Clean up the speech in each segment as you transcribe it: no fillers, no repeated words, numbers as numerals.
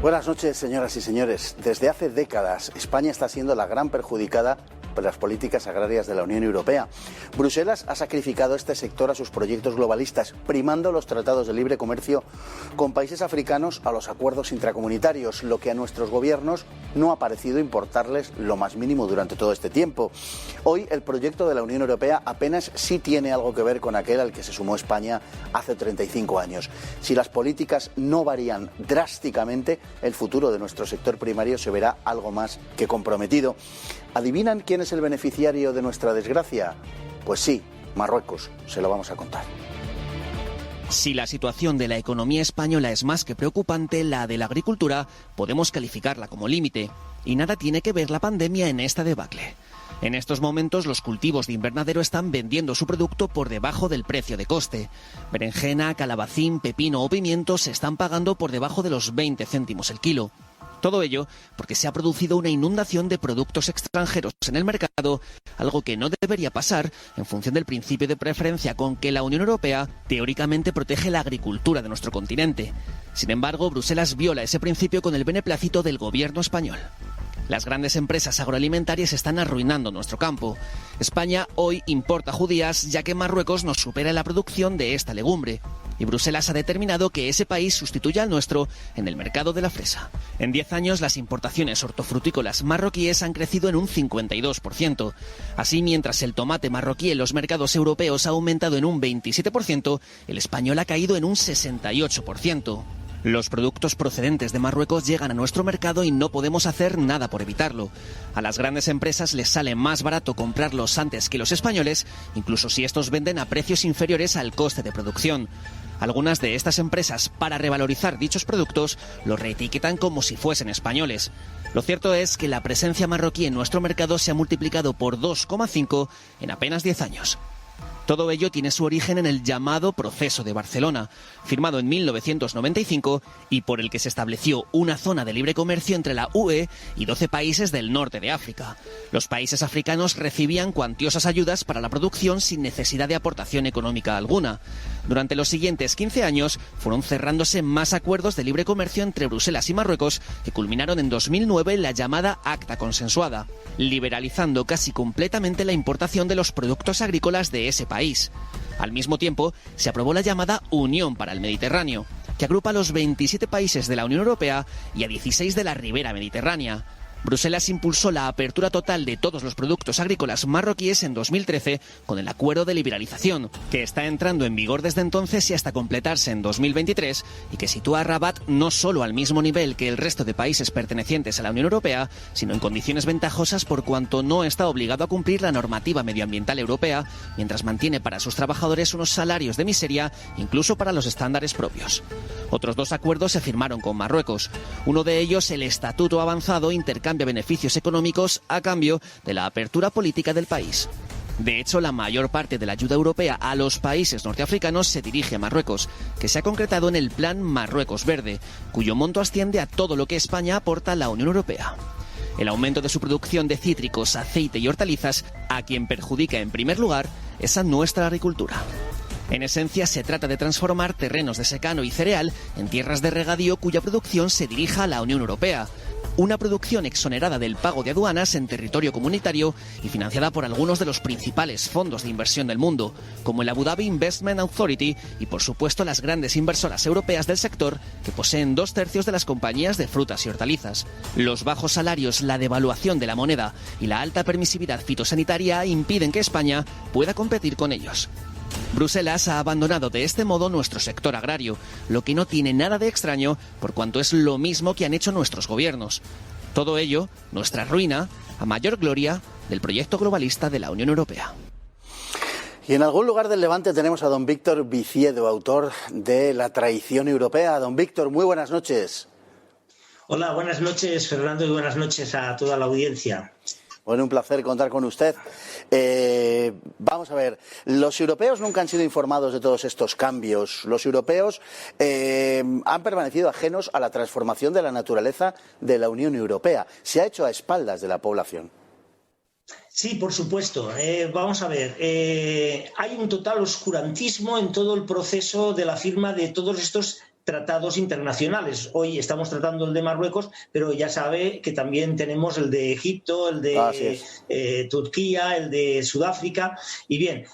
Buenas noches, señoras y señores. Desde hace décadas, España está siendo la gran perjudicada por las políticas agrarias de la Unión Europea. Bruselas ha sacrificado este sector a sus proyectos globalistas, primando los tratados de libre comercio con países africanos a los acuerdos intracomunitarios, lo que a nuestros gobiernos no ha parecido importarles lo más mínimo durante todo este tiempo. Hoy, el proyecto de la Unión Europea apenas sí tiene algo que ver con aquel al que se sumó España hace 35 años. Si las políticas no varían drásticamente, el futuro de nuestro sector primario se verá algo más que comprometido. ¿Adivinan quién es el beneficiario de nuestra desgracia? Pues sí, Marruecos. Se lo vamos a contar. Si la situación de la economía española es más que preocupante, la de la agricultura podemos calificarla como límite. Y nada tiene que ver la pandemia en esta debacle. En estos momentos los cultivos de invernadero están vendiendo su producto por debajo del precio de coste. Berenjena, calabacín, pepino o pimiento se están pagando por debajo de los 20 céntimos el kilo. Todo ello porque se ha producido una inundación de productos extranjeros en el mercado, algo que no debería pasar en función del principio de preferencia con que la Unión Europea teóricamente protege la agricultura de nuestro continente. Sin embargo, Bruselas viola ese principio con el beneplácito del gobierno español. Las grandes empresas agroalimentarias están arruinando nuestro campo. España hoy importa judías, ya que Marruecos nos supera en la producción de esta legumbre. Y Bruselas ha determinado que ese país sustituya al nuestro en el mercado de la fresa. En 10 años, las importaciones hortofrutícolas marroquíes han crecido en un 52%. Así, mientras el tomate marroquí en los mercados europeos ha aumentado en un 27%, el español ha caído en un 68%. Los productos procedentes de Marruecos llegan a nuestro mercado y no podemos hacer nada por evitarlo. A las grandes empresas les sale más barato comprarlos antes que los españoles, incluso si estos venden a precios inferiores al coste de producción. Algunas de estas empresas, para revalorizar dichos productos, los reetiquetan como si fuesen españoles. Lo cierto es que la presencia marroquí en nuestro mercado se ha multiplicado por 2,5 en apenas 10 años. Todo ello tiene su origen en el llamado Proceso de Barcelona, firmado en 1995 y por el que se estableció una zona de libre comercio entre la UE y 12 países del norte de África. Los países africanos recibían cuantiosas ayudas para la producción sin necesidad de aportación económica alguna. Durante los siguientes 15 años fueron cerrándose más acuerdos de libre comercio entre Bruselas y Marruecos, que culminaron en 2009 en la llamada Acta Consensuada, liberalizando casi completamente la importación de los productos agrícolas de ese país. Al mismo tiempo, se aprobó la llamada Unión para el Mediterráneo, que agrupa a los 27 países de la Unión Europea y a 16 de la ribera mediterránea. Bruselas impulsó la apertura total de todos los productos agrícolas marroquíes en 2013 con el acuerdo de liberalización, que está entrando en vigor desde entonces y hasta completarse en 2023, y que sitúa a Rabat no solo al mismo nivel que el resto de países pertenecientes a la Unión Europea, sino en condiciones ventajosas por cuanto no está obligado a cumplir la normativa medioambiental europea, mientras mantiene para sus trabajadores unos salarios de miseria, incluso para los estándares propios. Otros 2 acuerdos se firmaron con Marruecos. Uno de ellos, el Estatuto Avanzado, intercambia beneficios económicos a cambio de la apertura política del país. De hecho, la mayor parte de la ayuda europea a los países norteafricanos se dirige a Marruecos, que se ha concretado en el Plan Marruecos Verde, cuyo monto asciende a todo lo que España aporta a la Unión Europea. El aumento de su producción de cítricos, aceite y hortalizas, a quien perjudica en primer lugar, es a nuestra agricultura. En esencia, se trata de transformar terrenos de secano y cereal en tierras de regadío cuya producción se dirija a la Unión Europea. Una producción exonerada del pago de aduanas en territorio comunitario y financiada por algunos de los principales fondos de inversión del mundo, como el Abu Dhabi Investment Authority y, por supuesto, las grandes inversoras europeas del sector, que poseen 2/3 de las compañías de frutas y hortalizas. Los bajos salarios, la devaluación de la moneda y la alta permisividad fitosanitaria impiden que España pueda competir con ellos. Bruselas ha abandonado de este modo nuestro sector agrario, lo que no tiene nada de extraño por cuanto es lo mismo que han hecho nuestros gobiernos. Todo ello, nuestra ruina, a mayor gloria del proyecto globalista de la Unión Europea. Y en algún lugar del Levante tenemos a don Víctor Viciedo, autor de La traición europea. Don Víctor, muy buenas noches. Hola, buenas noches, Fernando, y buenas noches a toda la audiencia. Bueno, un placer contar con usted. Vamos a ver, los europeos nunca han sido informados de todos estos cambios. Los europeos han permanecido ajenos a la transformación de la naturaleza de la Unión Europea. Se ha hecho a espaldas de la población. Sí, por supuesto. Vamos a ver, hay un total oscurantismo en todo el proceso de la firma de todos estos tratados internacionales. Hoy estamos tratando el de Marruecos, pero ya sabe que también tenemos el de Egipto, el de Turquía, el de Sudáfrica. Y bien,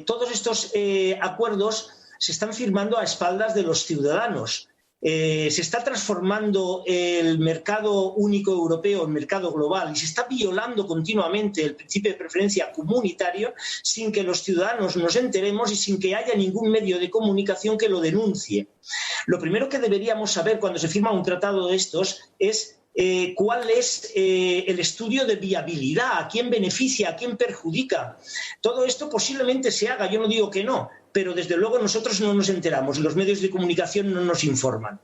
todos estos acuerdos se están firmando a espaldas de los ciudadanos. Se está transformando el mercado único europeo en mercado global y se está violando continuamente el principio de preferencia comunitario sin que los ciudadanos nos enteremos y sin que haya ningún medio de comunicación que lo denuncie. Lo primero que deberíamos saber cuando se firma un tratado de estos es cuál es el estudio de viabilidad, a quién beneficia, a quién perjudica. Todo esto posiblemente se haga, yo no digo que no, pero desde luego nosotros no nos enteramos, los medios de comunicación no nos informan.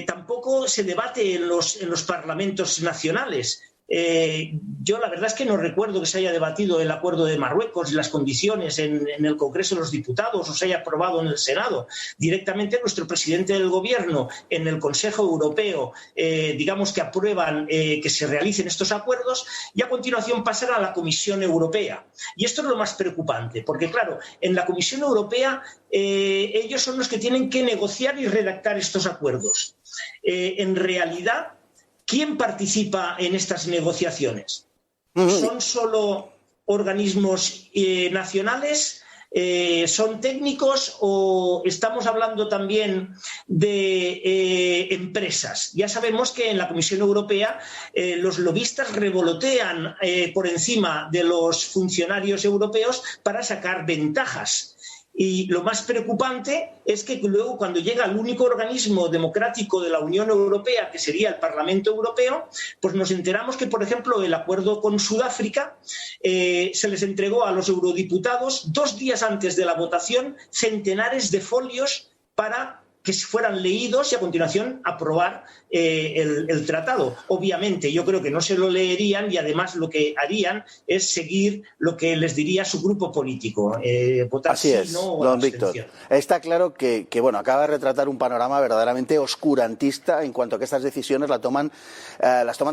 Tampoco se debate en los parlamentos nacionales. Yo la verdad es que no recuerdo que se haya debatido el acuerdo de Marruecos y las condiciones en el Congreso de los Diputados o se haya aprobado en el Senado. Directamente nuestro presidente del Gobierno en el Consejo Europeo, digamos que aprueban que se realicen estos acuerdos y a continuación pasan a la Comisión Europea. Y esto es lo más preocupante, porque claro, en la Comisión Europea ellos son los que tienen que negociar y redactar estos acuerdos. En realidad, ¿quién participa en estas negociaciones? ¿Son solo organismos nacionales? ¿Son técnicos o estamos hablando también de empresas? Ya sabemos que en la Comisión Europea los lobistas revolotean por encima de los funcionarios europeos para sacar ventajas. Y lo más preocupante es que luego, cuando llega al único organismo democrático de la Unión Europea, que sería el Parlamento Europeo, pues nos enteramos que, por ejemplo, el acuerdo con Sudáfrica se les entregó a los eurodiputados 2 días antes de la votación centenares de folios para que fueran leídos y a continuación aprobar el tratado. Obviamente yo creo que no se lo leerían y además lo que harían es seguir lo que les diría su grupo político, votar Así sí, es, no o don abstención. Víctor. Está claro que bueno, acaba de retratar un panorama verdaderamente oscurantista en cuanto a que estas decisiones las toman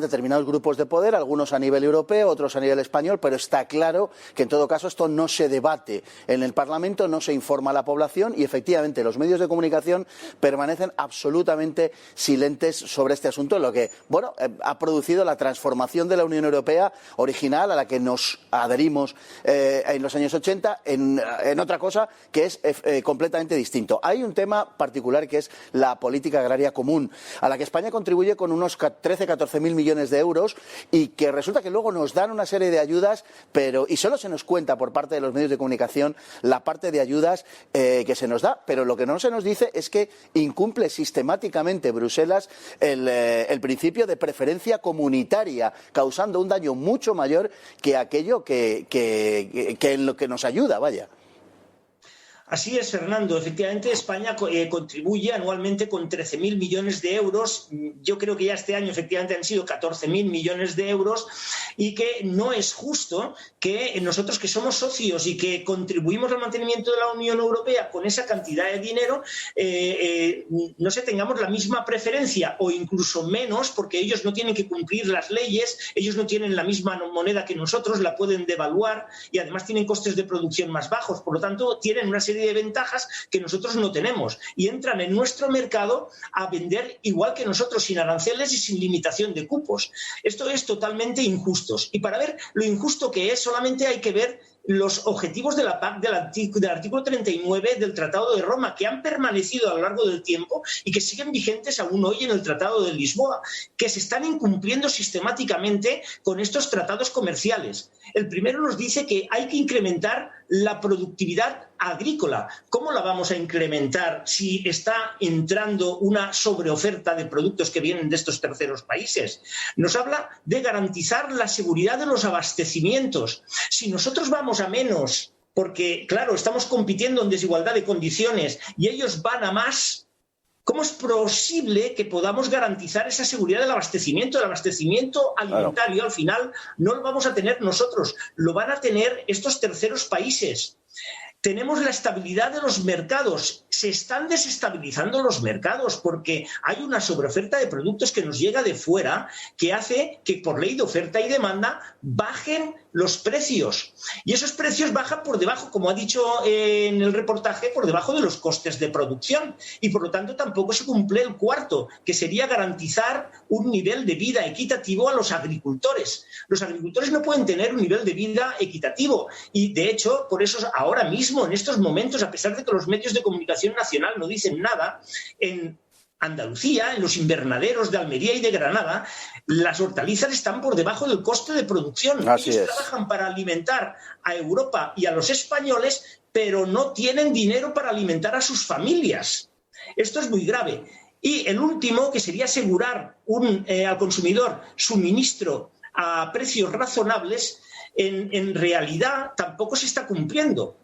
determinados grupos de poder, algunos a nivel europeo, otros a nivel español, pero está claro que en todo caso esto no se debate en el Parlamento, no se informa a la población y efectivamente los medios de comunicación permanecen absolutamente silentes sobre este asunto, lo que bueno ha producido la transformación de la Unión Europea original a la que nos adherimos en los años 80 en otra cosa que es completamente distinto. Hay un tema particular que es la política agraria común, a la que España contribuye con unos 13-14 mil millones de euros y que resulta que luego nos dan una serie de ayudas, y solo se nos cuenta por parte de los medios de comunicación la parte de ayudas que se nos da, pero lo que no se nos dice es que incumple sistemáticamente Bruselas el principio de preferencia comunitaria, causando un daño mucho mayor que aquello que en lo que nos ayuda, vaya. Así es, Fernando. Efectivamente, España contribuye anualmente con 13.000 millones de euros. Yo creo que ya este año efectivamente han sido 14.000 millones de euros y que no es justo que nosotros, que somos socios y que contribuimos al mantenimiento de la Unión Europea con esa cantidad de dinero, no sé, tengamos la misma preferencia o incluso menos, porque ellos no tienen que cumplir las leyes, ellos no tienen la misma moneda que nosotros, la pueden devaluar y además tienen costes de producción más bajos. Por lo tanto, tienen una serie de ventajas que nosotros no tenemos y entran en nuestro mercado a vender igual que nosotros, sin aranceles y sin limitación de cupos. Esto es totalmente injusto. Y para ver lo injusto que es, solamente hay que ver los objetivos de la PAC del artículo 39 del Tratado de Roma, que han permanecido a lo largo del tiempo y que siguen vigentes aún hoy en el Tratado de Lisboa, que se están incumpliendo sistemáticamente con estos tratados comerciales. El primero nos dice que hay que incrementar la productividad agrícola. ¿Cómo la vamos a incrementar si está entrando una sobreoferta de productos que vienen de estos terceros países? Nos habla de garantizar la seguridad de los abastecimientos. Si nosotros vamos a menos, porque, claro, estamos compitiendo en desigualdad de condiciones y ellos van a más, ¿cómo es posible que podamos garantizar esa seguridad del abastecimiento? El abastecimiento alimentario, claro, al final no lo vamos a tener nosotros, lo van a tener estos terceros países. Tenemos la estabilidad de los mercados. Se están desestabilizando los mercados porque hay una sobreoferta de productos que nos llega de fuera que hace que por ley de oferta y demanda bajen los precios. Y esos precios bajan por debajo, como ha dicho en el reportaje, por debajo de los costes de producción. Y por lo tanto tampoco se cumple el cuarto, que sería garantizar un nivel de vida equitativo a los agricultores. Los agricultores no pueden tener un nivel de vida equitativo. Y de hecho, por eso ahora mismo, en estos momentos, a pesar de que los medios de comunicación nacional no dicen nada, en Andalucía, en los invernaderos de Almería y de Granada, las hortalizas están por debajo del coste de producción. Ellos trabajan para alimentar a Europa y a los españoles, pero no tienen dinero para alimentar a sus familias. Esto es muy grave. Y el último, que sería asegurar al consumidor suministro a precios razonables, en realidad tampoco se está cumpliendo.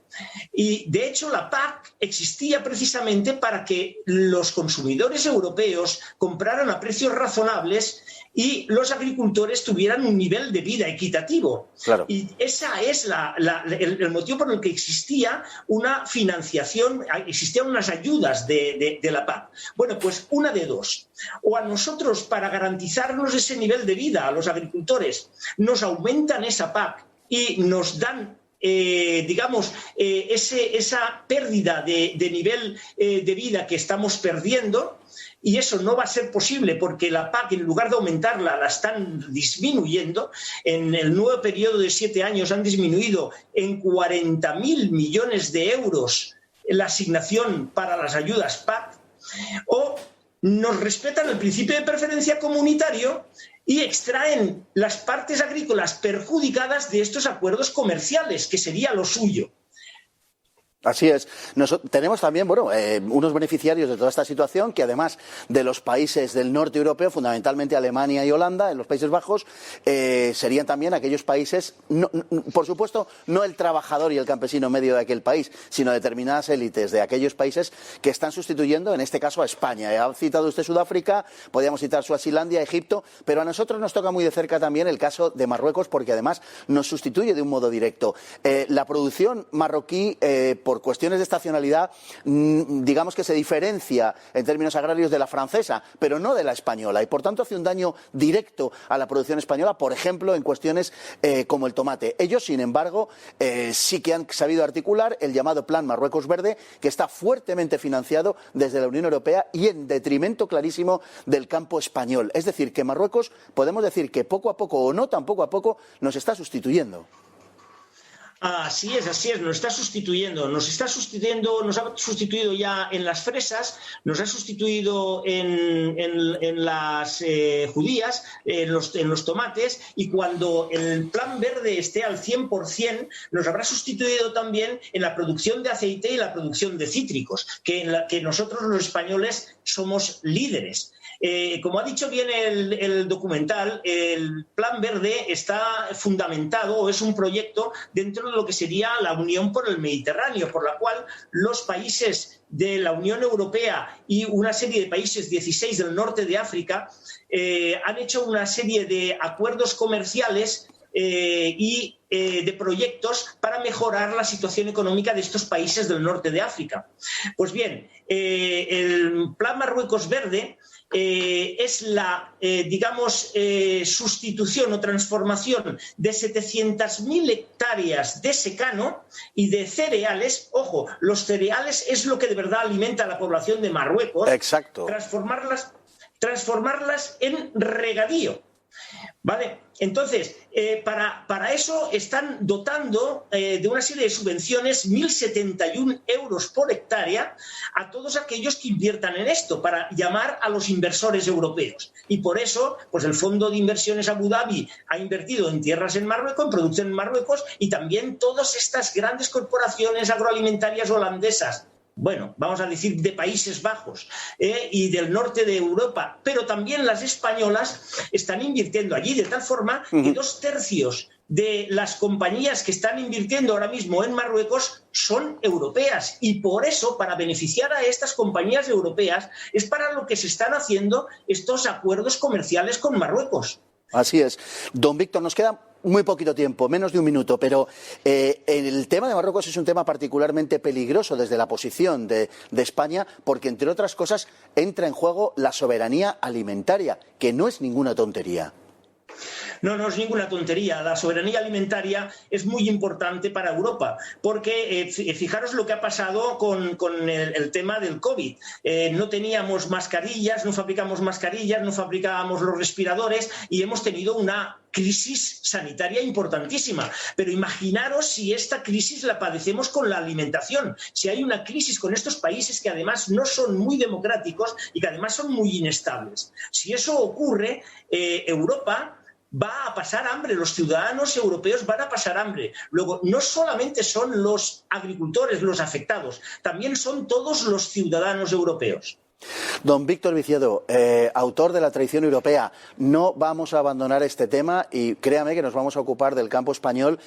Y, de hecho, la PAC existía precisamente para que los consumidores europeos compraran a precios razonables y los agricultores tuvieran un nivel de vida equitativo. Claro. Y esa es el motivo por el que existía una financiación, existían unas ayudas de la PAC. Bueno, pues una de dos. O a nosotros, para garantizarnos ese nivel de vida a los agricultores, nos aumentan esa PAC y nos dan esa pérdida de nivel de vida que estamos perdiendo, y eso no va a ser posible porque la PAC, en lugar de aumentarla, la están disminuyendo. En el nuevo periodo de 7 años han disminuido en 40.000 millones de euros la asignación para las ayudas PAC, o nos respetan el principio de preferencia comunitario y extraen las partes agrícolas perjudicadas de estos acuerdos comerciales, que sería lo suyo. Así es. Tenemos también, unos beneficiarios de toda esta situación, que además de los países del norte europeo, fundamentalmente Alemania y Holanda, en los Países Bajos, serían también aquellos países, por supuesto, no el trabajador y el campesino medio de aquel país, sino determinadas élites de aquellos países que están sustituyendo, en este caso, a España. Ha citado usted Sudáfrica, podríamos citar Suazilandia, Egipto, pero a nosotros nos toca muy de cerca también el caso de Marruecos, porque además nos sustituye de un modo directo. La producción marroquí, por cuestiones de estacionalidad, digamos que se diferencia en términos agrarios de la francesa, pero no de la española, y por tanto hace un daño directo a la producción española, por ejemplo, en cuestiones como el tomate. Ellos, sin embargo, sí que han sabido articular el llamado Plan Marruecos Verde, que está fuertemente financiado desde la Unión Europea y en detrimento clarísimo del campo español. Es decir, que Marruecos, podemos decir que poco a poco, o no tan poco a poco, nos está sustituyendo. Así es, nos ha sustituido ya en las fresas, nos ha sustituido en las judías, en los tomates, y cuando el plan verde esté al 100%, nos habrá sustituido también en la producción de aceite y la producción de cítricos, en la que nosotros los españoles somos líderes. Como ha dicho bien el documental, el Plan Verde está fundamentado, o es un proyecto dentro de lo que sería la Unión por el Mediterráneo, por la cual los países de la Unión Europea y una serie de países, 16 del norte de África, han hecho una serie de acuerdos comerciales y de proyectos para mejorar la situación económica de estos países del norte de África. Pues bien, el Plan Marruecos Verde es la, sustitución o transformación de 700.000 hectáreas de secano y de cereales. Ojo, los cereales es lo que de verdad alimenta a la población de Marruecos. Exacto. Transformarlas en regadío. ¿Vale? Entonces, para eso están dotando de una serie de subvenciones 1.071 euros por hectárea a todos aquellos que inviertan en esto, para llamar a los inversores europeos. Y por eso, pues el Fondo de Inversiones Abu Dhabi ha invertido en tierras en Marruecos, en producción en Marruecos, y también todas estas grandes corporaciones agroalimentarias holandesas, bueno, vamos a decir de Países Bajos y del norte de Europa, pero también las españolas están invirtiendo allí, de tal forma que 2/3 de las compañías que están invirtiendo ahora mismo en Marruecos son europeas, y por eso, para beneficiar a estas compañías europeas, es para lo que se están haciendo estos acuerdos comerciales con Marruecos. Así es. Don Víctor, nos queda muy poquito tiempo, menos de un minuto, pero el tema de Marruecos es un tema particularmente peligroso desde la posición de España, porque, entre otras cosas, entra en juego la soberanía alimentaria, que no es ninguna tontería. No, no es ninguna tontería. La soberanía alimentaria es muy importante para Europa, porque fijaros lo que ha pasado con el tema del COVID. No teníamos mascarillas, no fabricábamos mascarillas, no fabricábamos los respiradores y hemos tenido una crisis sanitaria importantísima. Pero imaginaros si esta crisis la padecemos con la alimentación, si hay una crisis con estos países que además no son muy democráticos y que además son muy inestables. Si eso ocurre, Europa va a pasar hambre, los ciudadanos europeos van a pasar hambre. Luego, no solamente son los agricultores los afectados, también son todos los ciudadanos europeos. Don Víctor Viciedo, autor de La traición europea, no vamos a abandonar este tema y créame que nos vamos a ocupar del campo español,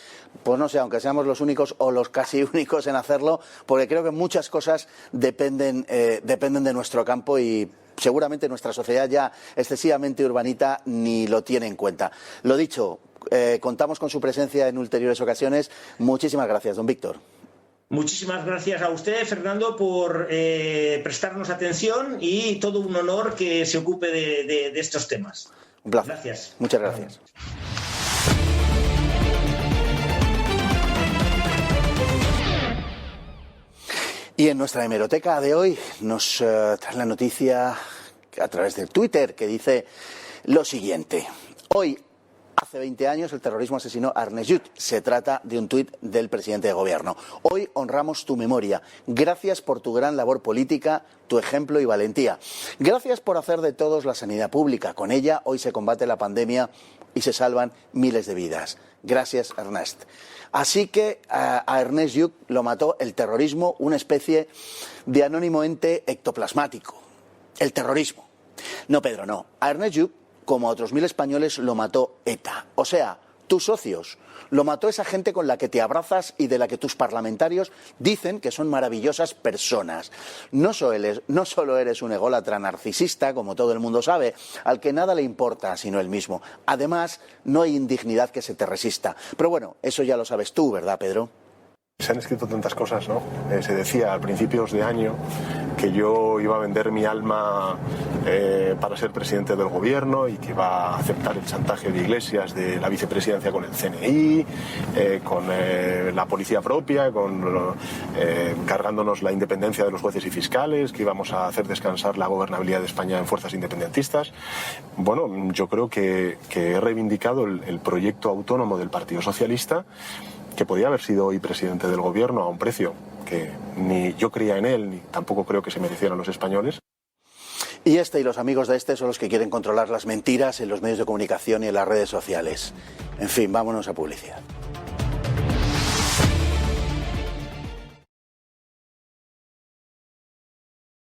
pues no sé, aunque seamos los únicos o los casi únicos en hacerlo, porque creo que muchas cosas dependen de nuestro campo y seguramente nuestra sociedad ya excesivamente urbanita ni lo tiene en cuenta. Lo dicho, contamos con su presencia en ulteriores ocasiones. Muchísimas gracias, don Víctor. Muchísimas gracias a usted, Fernando, por prestarnos atención y todo un honor que se ocupe de estos temas. Un placer. Gracias. Muchas gracias. Y en nuestra hemeroteca de hoy nos trae la noticia a través del Twitter que dice lo siguiente. Hoy, hace 20 años, el terrorismo asesinó a Ernest Lluch. Se trata de un tuit del presidente de gobierno. Hoy honramos tu memoria. Gracias por tu gran labor política, tu ejemplo y valentía. Gracias por hacer de todos la sanidad pública. Con ella hoy se combate la pandemia y se salvan miles de vidas. Gracias, Ernest. Así que a Ernest Lluch lo mató el terrorismo, una especie de anónimo ente ectoplasmático. El terrorismo. No, Pedro, no. A Ernest Lluch, como a otros 1000 españoles, lo mató ETA. O sea, tus socios. Lo mató esa gente con la que te abrazas y de la que tus parlamentarios dicen que son maravillosas personas. No solo eres un ególatra narcisista, como todo el mundo sabe, al que nada le importa sino él mismo. Además, no hay indignidad que se te resista. Pero bueno, eso ya lo sabes tú, ¿verdad, Pedro? Se han escrito tantas cosas, ¿no? Se decía a principios de año que yo iba a vender mi alma para ser presidente del gobierno y que iba a aceptar el chantaje de Iglesias de la vicepresidencia con el CNI, con la policía propia, cargándonos la independencia de los jueces y fiscales, que íbamos a hacer descansar la gobernabilidad de España en fuerzas independentistas. Bueno, yo creo que he reivindicado el proyecto autónomo del Partido Socialista, que podía haber sido hoy presidente del gobierno a un precio que ni yo creía en él, ni tampoco creo que se merecieran los españoles. Y este y los amigos de este son los que quieren controlar las mentiras en los medios de comunicación y en las redes sociales. En fin, vámonos a publicidad.